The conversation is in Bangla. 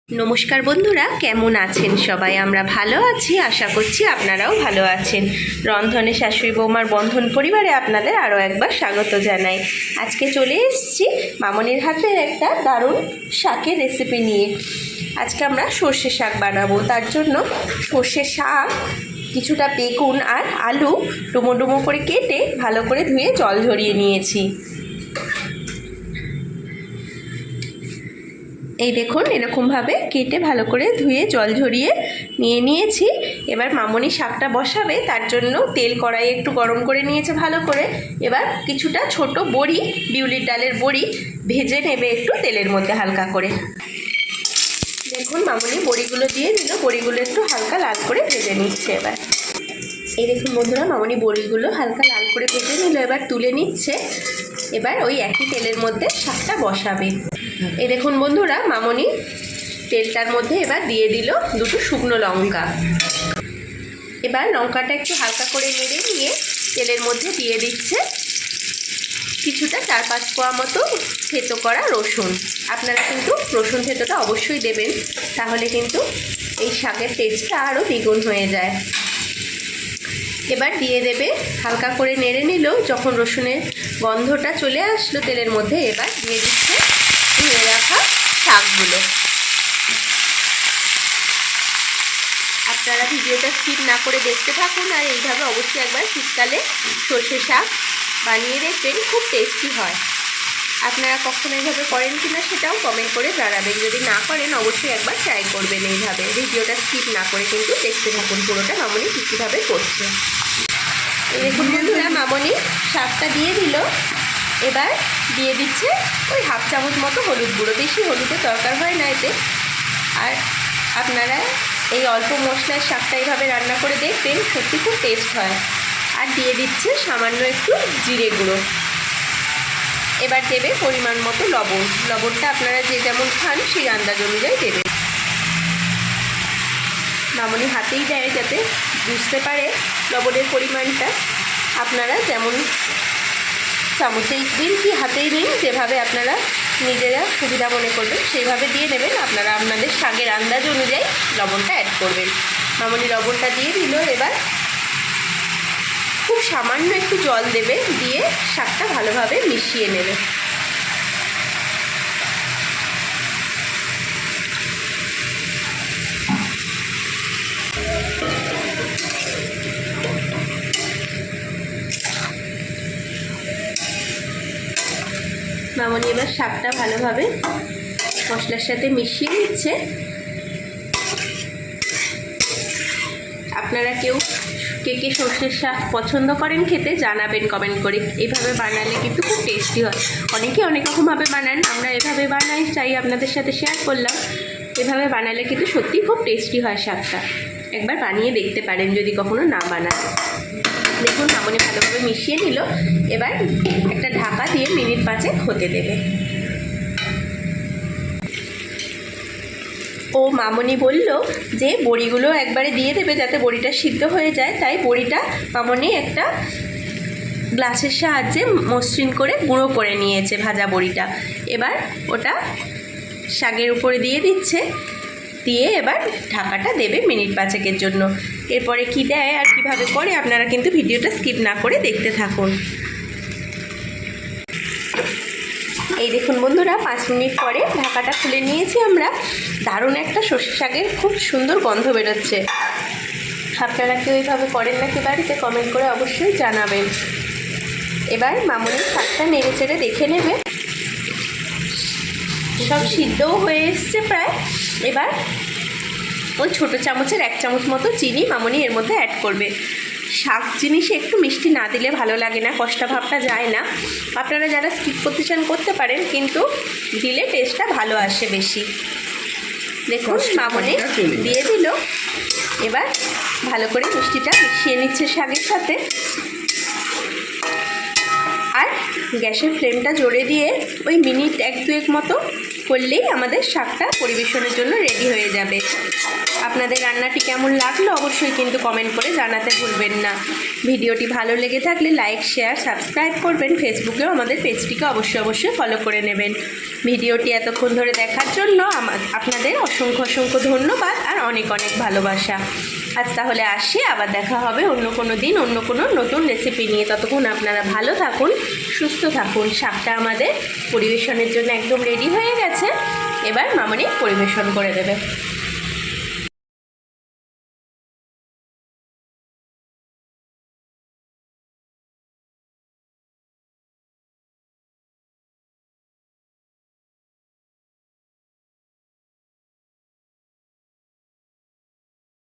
নমস্কার বন্ধুরা, কেমন আছেন সবাই? আমরা ভালো আছি, আশা করছি আপনারাও ভালো আছেন। রন্ধনে শাশুড়ি বৌমার বন্ধন পরিবারে আপনাদের আরও একবার স্বাগত জানাই। আজকে চলে এসেছি মামনির হাতের একটা দারুণ শাকের রেসিপি নিয়ে। আজকে আমরা সর্ষে শাক বানাবো। তার জন্য সর্ষে শাক, কিছুটা বেগুন আর আলু ডুমো ডুমো করে কেটে ভালো করে ধুয়ে জল ঝরিয়ে নিয়েছি। এই দেখুন, এরকমভাবে কেটে ভালো করে ধুয়ে জল ঝরিয়ে নিয়েছি। এবার মামনি শাকটা বসাবে, তার জন্য তেল কড়াইয়ে একটু গরম করে নিয়েছে ভালো করে। এবার কিছুটা ছোট বড়ি, বিউলির ডালের বড়ি ভেজে নেবে একটু তেলের মধ্যে হালকা করে। দেখুন, মামনি বড়িগুলো দিয়ে দিল, বড়িগুলো একটু হালকা লাল করে ভেজে নিচ্ছে। এবার এই দেখুন বন্ধুরা, মামনি বড়িগুলো হালকা লাল করে ভেজে নিল, এবার তুলে নিচ্ছে। এবার ওই একই তেলের মধ্যে শাকটা বসাবে। এই দেখুন বন্ধুরা, মামনি তেলটার মধ্যে এবার দিয়ে দিল দুটো শুকনো লঙ্কা। এবার লঙ্কাটা একটু হালকা করে নেড়ে নিয়ে তেলের মধ্যে দিয়ে দিচ্ছে কিছুটা 4-5 কোয়া মতো থেতো করা রসুন। আপনারা কিন্তু রসুন থেতোটা অবশ্যই দেবেন, তাহলে কিন্তু এই শাকের টেস্টটা আরও দ্বিগুণ হয়ে যায়। এবার দিয়ে দেবে, হালকা করে নেড়ে নিল। যখন রসুনের গন্ধটা চলে আসলো তেলের মধ্যে, এবার দিয়ে দিচ্ছে ধুয়ে রাখা শাকগুলো। আপনারা ভিডিওটা স্কিপ না করে দেখতে থাকুন, আর এইভাবে অবশ্যই একবার শীতকালে সর্ষে শাক বানিয়ে দেখবেন, খুব টেস্টি হয়। আপনারা কখনো এইভাবে করেন কিনা সেটাও কমেন্ট করে জানাবেন। যদি না করেন অবশ্যই একবার ট্রাই করবেন এইভাবে। ভিডিওটা স্কিপ না করে কিন্তু দেখতে থাকুন পুরোটা, মামনি কীভাবে করছে। এই দেখুন বন্ধুরা, মামনি শাকটা দিয়ে দিল। এবার দিয়ে দিচ্ছে ওই 1/2 চামচ মতো হলুদ গুঁড়ো। বেশি হলুদের দরকার হয় না এতে। আর আপনারা এই অল্প মশলার শাকটা এইভাবে রান্না করে দেখবেন, সত্যি খুব টেস্ট হয়। আর দিয়ে দিচ্ছে সামান্য একটু জিরে গুঁড়ো। এবার দেবে পরিমাণ মতো লবণ। লবণটা আপনারা যে যেমন খান সেই আন্দাজ অনুযায়ী দেবেন। মামনি হাতেই দেয় যাতে বুঝতে পারে লবণের পরিমাণটা। আপনারা যেমন চামচেই দিন কি হাতেই দিন, যেভাবে আপনারা নিজেরা সুবিধা মনে করবেন সেইভাবে দিয়ে নেবেন। আপনারা আপনাদের শাকের আন্দাজ অনুযায়ী লবণটা অ্যাড করবেন। মামনি লবণটা দিয়ে দিল। এবার খুব সামান্য একটু জল দেবে, দিয়ে শাকটা ভালোভাবে মিশিয়ে নেবে। মামনি এবার শাকটা ভালোভাবে মশলার সাথে মিশিয়ে নিচ্ছে। আপনারা কে কে সর্ষের শাক পছন্দ করেন খেতে জানাবেন কমেন্ট করে। এইভাবে বানালে কিন্তু খুব টেস্টি হয়। অনেকে অনেক রকমভাবে বানান, আমরা এভাবে বানাই, চাই আপনাদের সাথে শেয়ার করলাম। এভাবে বানালে কিন্তু সত্যিই খুব টেস্টি হয় শাকটা। একবার বানিয়ে দেখতে পারেন যদি কখনো না বানান। দেখুন, মামনি ভালোভাবে মিশিয়ে নিল। এবার একটা ঢাকা দিয়ে মিনিট 5 হতে দেবে। ও মামনি বলল যে বড়িগুলো একবারে দিয়ে দেবে যাতে বড়িটা সিদ্ধ হয়ে যায়, তাই বড়িটা মামনি একটা গ্লাসের সাহায্যে মসৃণ করে গুঁড়ো করে নিয়েছে ভাজা বড়িটা। এবার ওটা শাকের উপরে দিয়ে দিচ্ছে, দিয়ে এবার ঢাকাটা দেবে মিনিট 5 জন্য। এরপরে কি দেয় আর কিভাবে করে আপনারা কিন্তু ভিডিওটা স্কিপ না করে দেখতে থাকুন। এই দেখুন বন্ধুরা, 5 মিনিট পরে ঢাকাটা খুলে নিয়েছি আমরা। দারুণ একটা সর্ষে শাকের খুব সুন্দর গন্ধ বেরোচ্ছে। আপনারা কেউ এইভাবে করেন নাকি বাড়িতে? কমেন্ট করে অবশ্যই জানাবেন। এবার মামনির শাকটা নেড়ে চেড়ে দেখে নেবে, সব সিদ্ধও হয়ে এসছে প্রায়। এবার ওই ছোটো চামচের 1 চামচ মতো চিনি মামনি এর মধ্যে অ্যাড করবে। শাক জিনিসে একটু মিষ্টি না দিলে ভালো লাগে না, কষ্টা ভাবটা যায় না। আপনারা যারা স্কিপ করতে চান করতে পারেন, কিন্তু দিলে টেস্টটা ভালো আসে বেশি। দেখুন, মামনি দিয়ে দিল। এবার ভালো করে মিষ্টিটা মিশিয়ে নিচ্ছে শাকের সাথে। আর গ্যাসের ফ্লেমটা জোরে দিয়ে ওই মিনিট 1-2 মতো করলেই আমাদের শাকটা পরিবেশনের জন্য রেডি হয়ে যাবে। আপনাদের রান্নাটি কেমন লাগলো অবশ্যই কিন্তু কমেন্ট করে জানাতে ভুলবেন না। ভিডিওটি ভালো লেগে থাকলে লাইক, শেয়ার, সাবস্ক্রাইব করবেন। ফেসবুকেও আমাদের পেজটিকে অবশ্যই ফলো করে নেবেন। ভিডিওটি এতক্ষণ ধরে দেখার জন্য আপনাদের অসংখ্য ধন্যবাদ আর অনেক ভালোবাসা। আজ তাহলে আসি, আবার দেখা হবে অন্য কোনো দিন অন্য কোনো নতুন রেসিপি নিয়ে। ততক্ষণ আপনারা ভালো থাকুন, সুস্থ থাকুন। শাকটা আমাদের পরিবেশনের জন্য একদম রেডি হয়ে গেছে, এবার মামনি পরিবেশন করে দেবে।